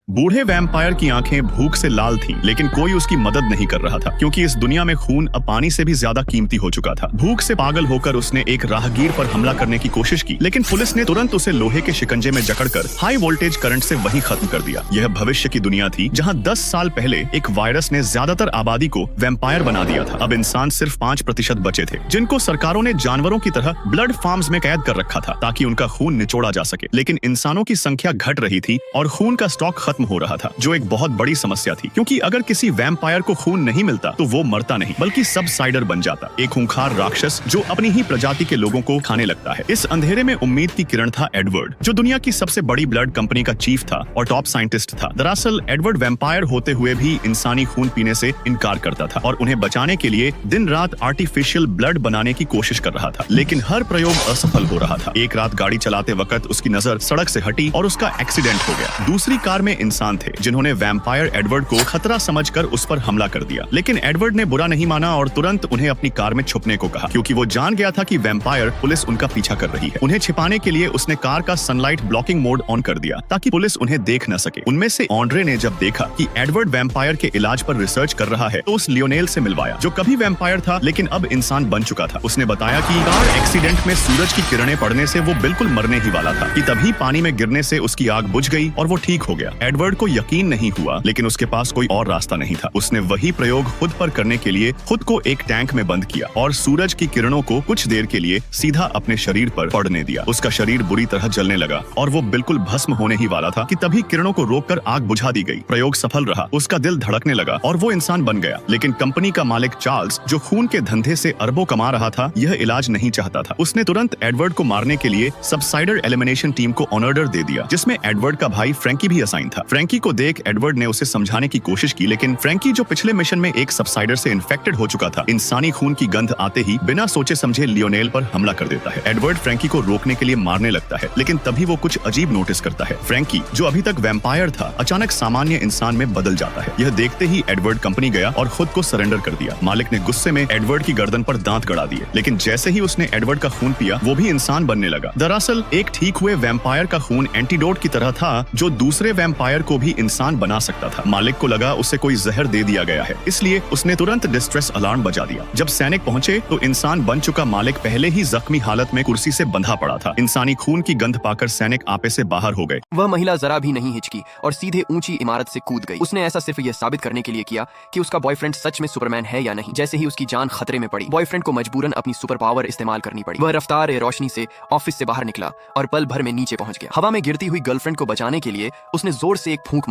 बूढ़े वैम्पायर की आंखें भूख से लाल थीं, लेकिन कोई उसकी मदद नहीं कर रहा था क्योंकि इस दुनिया में खून अब पानी से भी ज्यादा कीमती हो चुका था। भूख से पागल होकर उसने एक राहगीर पर हमला करने की कोशिश की, लेकिन पुलिस ने तुरंत उसे लोहे के शिकंजे में जकड़कर हाई वोल्टेज करंट से वहीं खत्म कर दिया। यह भविष्य की दुनिया थी जहां 10 साल पहले एक वायरस ने ज्यादातर आबादी को वैम्पायर बना दिया था। अब इंसान सिर्फ 5% बचे थे, जिनको सरकारों ने जानवरों की तरह ब्लड फार्म्स में कैद कर रखा था ताकि उनका खून निचोड़ा जा सके। लेकिन इंसानों की संख्या घट रही थी और खून का स्टॉक खत्म हो रहा था, जो एक बहुत बड़ी समस्या थी, क्योंकि अगर किसी वैम्पायर को खून नहीं मिलता तो वो मरता नहीं बल्कि सबसाइडर बन जाता, एक खूंखार राक्षस जो अपनी ही प्रजाति के लोगों को खाने लगता है। इस अंधेरे में उम्मीद की किरण था एडवर्ड, जो दुनिया की सबसे बड़ी ब्लड कंपनी का चीफ था और टॉप साइंटिस्ट था। दरअसल एडवर्ड वैम्पायर होते हुए भी इंसानी खून पीने से इनकार करता था और उन्हें बचाने के लिए दिन रात आर्टिफिशियल ब्लड बनाने की कोशिश कर रहा था, लेकिन हर प्रयोग असफल हो रहा था। एक रात गाड़ी चलाते वक्त उसकी नजर सड़क से हटी और उसका एक्सीडेंट हो गया। दूसरी कार में इंसान थे जिन्होंने वैम्पायर एडवर्ड को खतरा समझकर उस पर हमला कर दिया, लेकिन एडवर्ड ने बुरा नहीं माना और तुरंत उन्हें अपनी कार में छुपने को कहा, क्योंकि वो जान गया था कि वैम्पायर पुलिस उनका पीछा कर रही है। उन्हें छिपाने के लिए उसने कार का सनलाइट ब्लॉकिंग मोड ऑन कर दिया ताकि पुलिस उन्हें देख न सके। उनमें से ऑन्ड्रे ने जब देखा कि एडवर्ड वैम्पायर के इलाज पर रिसर्च कर रहा है तो उस लियोनेल से मिलवाया, जो कभी वैम्पायर था लेकिन अब इंसान बन चुका था। उसने बताया कि कार एक्सीडेंट में सूरज की किरणें पड़ने से वो बिल्कुल मरने ही वाला था कि तभी पानी में गिरने से उसकी आग बुझ गई और वो ठीक हो गया। एडवर्ड को यकीन नहीं हुआ, लेकिन उसके पास कोई और रास्ता नहीं था। उसने वही प्रयोग खुद पर करने के लिए खुद को एक टैंक में बंद किया और सूरज की किरणों को कुछ देर के लिए सीधा अपने शरीर पर पड़ने दिया। उसका शरीर बुरी तरह जलने लगा और वो बिल्कुल भस्म होने ही वाला था कि तभी किरणों को रोककर आग बुझा दी गई। प्रयोग सफल रहा, उसका दिल धड़कने लगा और वो इंसान बन गया। लेकिन कंपनी का मालिक चार्ल्स, जो खून के धंधे से अरबों कमा रहा था, यह इलाज नहीं चाहता था। उसने तुरंत एडवर्ड को मारने के लिए सबसाइडर एलिमिनेशन टीम को ऑर्डर दे दिया, जिसमें एडवर्ड का भाई फ्रैंकी भी असाइन था। फ्रैंकी को देख एडवर्ड ने उसे समझाने की कोशिश की, लेकिन फ्रैंकी, जो पिछले मिशन में एक सबसाइडर से इन्फेक्टेड हो चुका था, इंसानी खून की गंध आते ही बिना सोचे समझे लियोनेल पर हमला कर देता है। एडवर्ड फ्रैंकी को रोकने के लिए मारने लगता है, लेकिन तभी वो कुछ अजीब नोटिस करता है। फ्रैंकी, जो अभी तक वैम्पायर था, अचानक सामान्य इंसान में बदल जाता है। यह देखते ही एडवर्ड कंपनी गया और खुद को सरेंडर कर दिया। मालिक ने गुस्से में एडवर्ड की गर्दन पर दांत गड़ा दिए, लेकिन जैसे ही उसने एडवर्ड का खून पिया, वो भी इंसान बनने लगा। दरअसल एक ठीक हुए वैम्पायर का खून एंटीडोट की तरह था, जो दूसरे वैम्पायर को भी इंसान बना सकता था। मालिक को लगा उसे कोई जहर दे दिया गया है, इसलिए उसने तुरंत डिस्ट्रेस अलार्म बजा दिया। जब सैनिक पहुंचे तो इंसान बन चुका मालिक पहले ही जख्मी हालत में कुर्सी से बंधा पड़ा था। इंसानी खून की गंध पाकर सैनिक आपे से बाहर हो गए। वह महिला जरा भी नहीं हिचकी और सीधे ऊंची इमारत से कूद गई। उसने ऐसा सिर्फ यह साबित करने के लिए किया कि उसका बॉयफ्रेंड सच में सुपरमैन है या नहीं। जैसे ही उसकी जान खतरे में पड़ी, बॉयफ्रेंड को मजबूरन अपनी सुपर पावर इस्तेमाल करनी पड़ी। वह रफ्तार रोशनी से ऑफिस से बाहर निकला और पल भर में नीचे पहुंच गया। हवा में गिरती हुई गर्लफ्रेंड को बचाने के लिए उसने जोर से एक फूंक मारी।